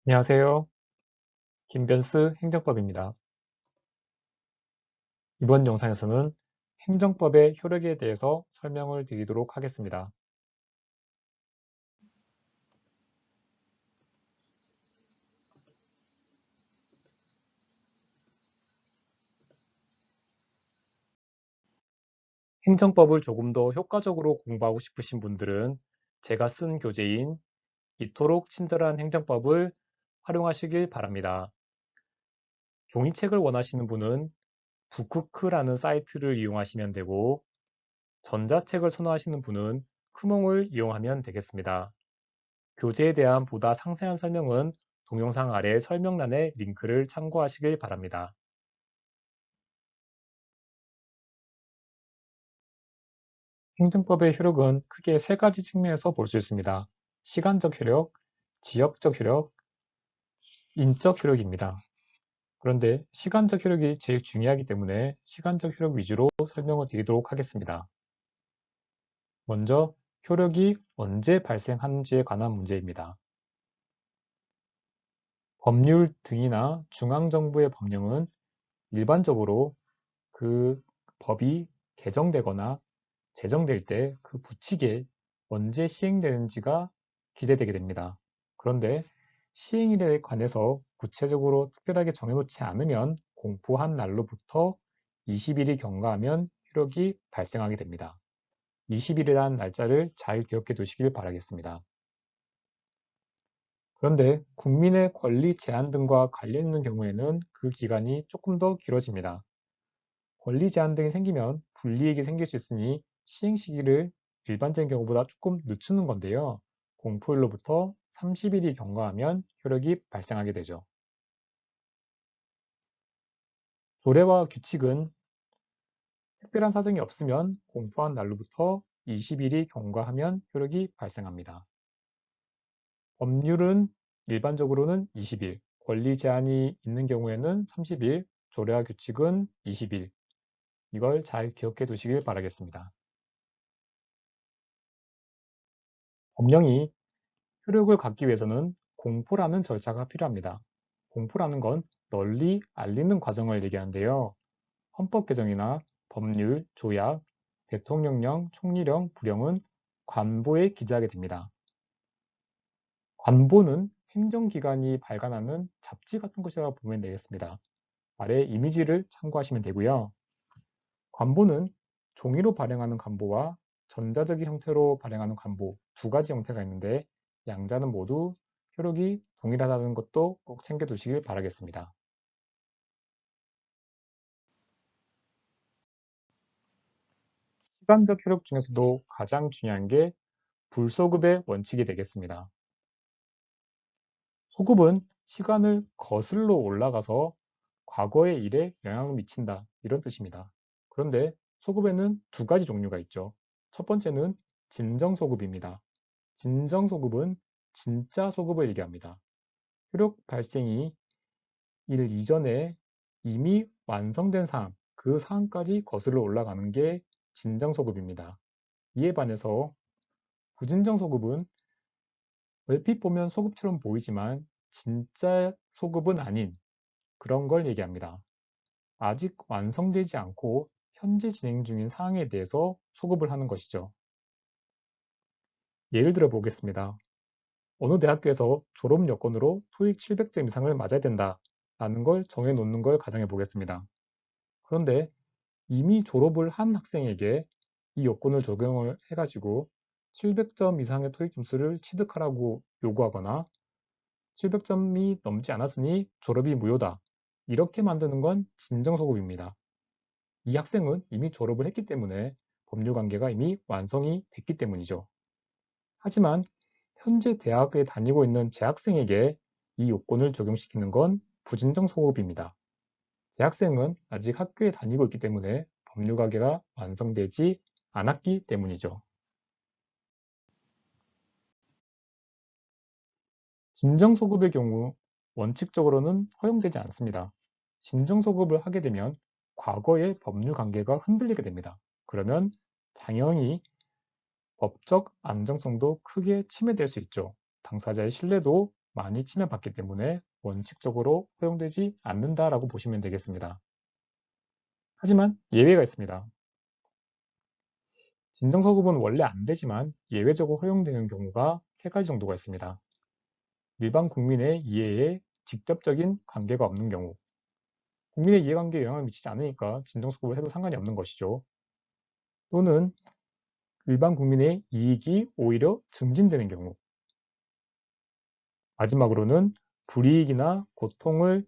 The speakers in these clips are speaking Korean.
안녕하세요. 김변스 행정법입니다. 이번 영상에서는 행정법의 효력에 대해서 설명을 드리도록 하겠습니다. 행정법을 조금 더 효과적으로 공부하고 싶으신 분들은 제가 쓴 교재인 이토록 친절한 행정법을 활용하시길 바랍니다. 종이책을 원하시는 분은 북크크라는 사이트를 이용하시면 되고, 전자책을 선호하시는 분은 크몽을 이용하면 되겠습니다. 교재에 대한 보다 상세한 설명은 동영상 아래 설명란의 링크를 참고하시길 바랍니다. 행정법의 효력은 크게 세 가지 측면에서 볼 수 있습니다. 시간적 효력, 지역적 효력, 인적 효력입니다. 그런데 시간적 효력이 제일 중요하기 때문에 시간적 효력 위주로 설명을 드리도록 하겠습니다. 먼저 효력이 언제 발생하는지에 관한 문제입니다. 법률 등이나 중앙정부의 법령은 일반적으로 그 법이 개정되거나 제정될 때 그 부칙에 언제 시행되는지가 기재되게 됩니다. 그런데 시행일에 관해서 구체적으로 특별하게 정해놓지 않으면 공포한 날로부터 20일이 경과하면 효력이 발생하게 됩니다. 20일이라는 날짜를 잘 기억해 두시길 바라겠습니다. 그런데 국민의 권리 제한 등과 관련 있는 경우에는 그 기간이 조금 더 길어집니다. 권리 제한 등이 생기면 불이익이 생길 수 있으니 시행 시기를 일반적인 경우보다 조금 늦추는 건데요. 공포일로부터 30일이 경과하면 효력이 발생하게 되죠. 조례와 규칙은 특별한 사정이 없으면 공포한 날로부터 20일이 경과하면 효력이 발생합니다. 법률은 일반적으로는 20일, 권리 제한이 있는 경우에는 30일, 조례와 규칙은 20일. 이걸 잘 기억해 두시길 바라겠습니다. 법령이 효력을 갖기 위해서는 공포라는 절차가 필요합니다. 공포라는 건 널리 알리는 과정을 얘기하는데요. 헌법 개정이나 법률, 조약, 대통령령, 총리령, 부령은 관보에 기재하게 됩니다. 관보는 행정기관이 발간하는 잡지 같은 것이라고 보면 되겠습니다. 아래 이미지를 참고하시면 되고요. 관보는 종이로 발행하는 관보와 전자적인 형태로 발행하는 관보 두 가지 형태가 있는데 양자는 모두 효력이 동일하다는 것도 꼭 챙겨두시길 바라겠습니다. 시간적 효력 중에서도 가장 중요한 게 불소급의 원칙이 되겠습니다. 소급은 시간을 거슬러 올라가서 과거의 일에 영향을 미친다 이런 뜻입니다. 그런데 소급에는 두 가지 종류가 있죠. 첫 번째는 진정소급입니다. 진정소급은 진짜 소급을 얘기합니다. 효력 발생이 일 이전에 이미 완성된 사항, 그 사항까지 거슬러 올라가는 게 진정소급입니다. 이에 반해서 부진정소급은 얼핏 보면 소급처럼 보이지만 진짜 소급은 아닌 그런 걸 얘기합니다. 아직 완성되지 않고 현재 진행 중인 사항에 대해서 소급을 하는 것이죠. 예를 들어 보겠습니다. 어느 대학교에서 졸업 여건으로 토익 700점 이상을 맞아야 된다 라는 걸 정해놓는 걸 가정해 보겠습니다. 그런데 이미 졸업을 한 학생에게 이 요건을 적용을 해가지고 700점 이상의 토익 점수를 취득하라고 요구하거나 700점이 넘지 않았으니 졸업이 무효다. 이렇게 만드는 건 진정소급입니다. 이 학생은 이미 졸업을 했기 때문에 법률 관계가 이미 완성이 됐기 때문이죠. 하지만 현재 대학에 다니고 있는 재학생에게 이 요건을 적용시키는 건 부진정소급입니다. 재학생은 아직 학교에 다니고 있기 때문에 법률 관계가 완성되지 않았기 때문이죠. 진정소급의 경우 원칙적으로는 허용되지 않습니다. 진정소급을 하게 되면 과거의 법률 관계가 흔들리게 됩니다. 그러면 당연히 법적 안정성도 크게 침해될 수 있죠. 당사자의 신뢰도 많이 침해받기 때문에 원칙적으로 허용되지 않는다라고 보시면 되겠습니다. 하지만 예외가 있습니다. 진정서급은 원래 안 되지만 예외적으로 허용되는 경우가 3가지 정도가 있습니다. 일반 국민의 이해에 직접적인 관계가 없는 경우, 국민의 이해관계에 영향을 미치지 않으니까 진정서급을 해도 상관이 없는 것이죠. 또는 일반 국민의 이익이 오히려 증진되는 경우, 마지막으로는 불이익이나 고통을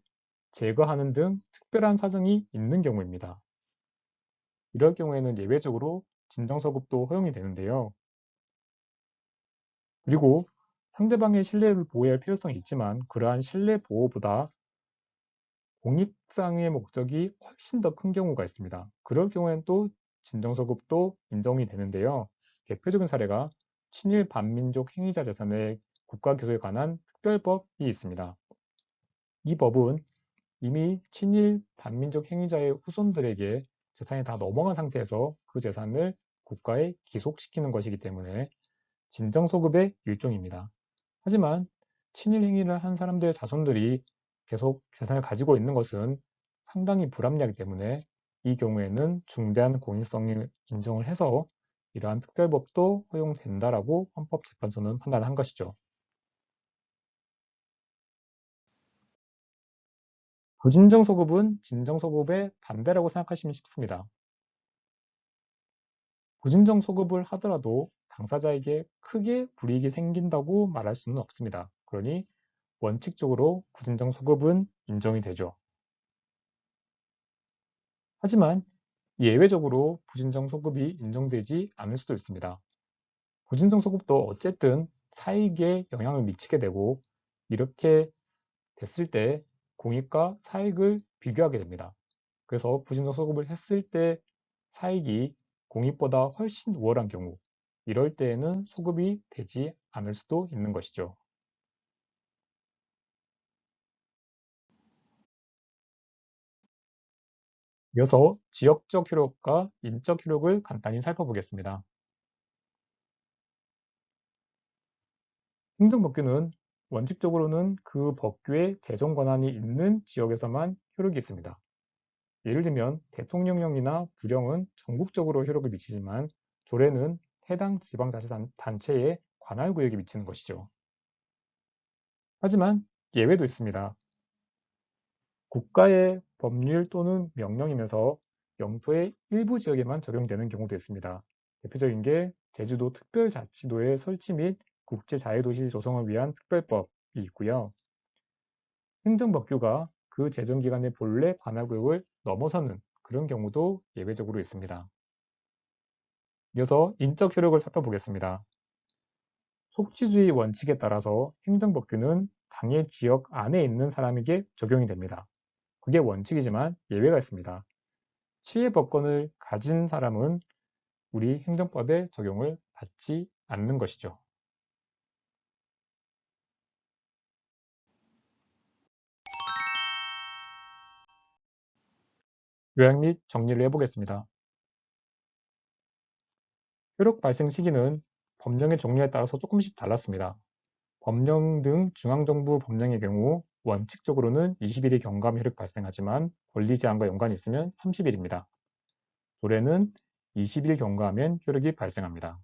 제거하는 등 특별한 사정이 있는 경우입니다. 이럴 경우에는 예외적으로 진정서급도 허용이 되는데요. 그리고 상대방의 신뢰를 보호해야 할 필요성이 있지만 그러한 신뢰 보호보다 공익상의 목적이 훨씬 더 큰 경우가 있습니다. 그럴 경우에는 또 진정서급도 인정이 되는데요. 대표적인 사례가 친일 반민족 행위자 재산의 국가기소에 관한 특별법이 있습니다. 이 법은 이미 친일 반민족 행위자의 후손들에게 재산이 다 넘어간 상태에서 그 재산을 국가에 기속시키는 것이기 때문에 진정소급의 일종입니다. 하지만 친일 행위를 한 사람들의 자손들이 계속 재산을 가지고 있는 것은 상당히 불합리하기 때문에 이 경우에는 중대한 공익성을 인정을 해서 이러한 특별법도 허용된다라고 헌법재판소는 판단한 것이죠. 부진정소급은 진정소급의 반대라고 생각하시면 쉽습니다. 부진정소급을 하더라도 당사자에게 크게 불이익이 생긴다고 말할 수는 없습니다. 그러니 원칙적으로 부진정소급은 인정이 되죠. 하지만 예외적으로 부진정소급이 인정되지 않을 수도 있습니다. 부진정소급도 어쨌든 사익에 영향을 미치게 되고 이렇게 됐을 때 공익과 사익을 비교하게 됩니다. 그래서 부진정소급을 했을 때 사익이 공익보다 훨씬 우월한 경우 이럴 때에는 소급이 되지 않을 수도 있는 것이죠. 이어서 지역적 효력과 인적 효력을 간단히 살펴보겠습니다. 행정법규는 원칙적으로는 그 법규의 제정 권한이 있는 지역에서만 효력이 있습니다. 예를 들면 대통령령이나 부령은 전국적으로 효력을 미치지만 조례는 해당 지방자치단체의 관할구역에 미치는 것이죠. 하지만 예외도 있습니다. 국가의 법률 또는 명령이면서 영토의 일부 지역에만 적용되는 경우도 있습니다. 대표적인 게 제주도 특별자치도의 설치 및 국제자유도시 조성을 위한 특별법이 있고요. 행정법규가 그 제정기관의 본래 관할구역을 넘어서는 그런 경우도 예외적으로 있습니다. 이어서 인적 효력을 살펴보겠습니다. 속지주의 원칙에 따라서 행정법규는 당해 지역 안에 있는 사람에게 적용이 됩니다. 그게 원칙이지만 예외가 있습니다. 치외법권을 가진 사람은 우리 행정법에 적용을 받지 않는 것이죠. 요약 및 정리를 해보겠습니다. 효력 발생 시기는 법령의 종류에 따라서 조금씩 달랐습니다. 법령 등 중앙정부 법령의 경우 원칙적으로는 20일이 경과하면 효력 발생하지만 권리 제한과 연관이 있으면 30일입니다. 조례는 20일 경과하면 효력이 발생합니다.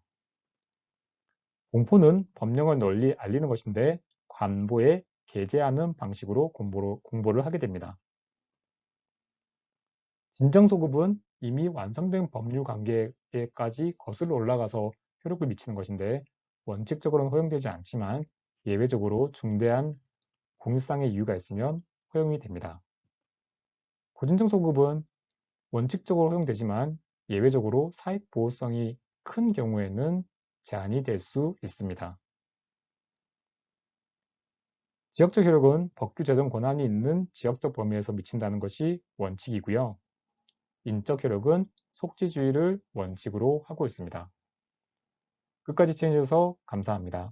공포는 법령을 널리 알리는 것인데 관보에 게재하는 방식으로 공보를 하게 됩니다. 진정소급은 이미 완성된 법률 관계에까지 거슬러 올라가서 효력을 미치는 것인데 원칙적으로는 허용되지 않지만 예외적으로 중대한 공익상의 이유가 있으면 허용이 됩니다. 고진정소급은 원칙적으로 허용되지만 예외적으로 사익 보호성이 큰 경우에는 제한이 될 수 있습니다. 지역적 효력은 법규 제정 권한이 있는 지역적 범위에서 미친다는 것이 원칙이고요. 인적 효력은 속지주의를 원칙으로 하고 있습니다. 끝까지 시청해주셔서 감사합니다.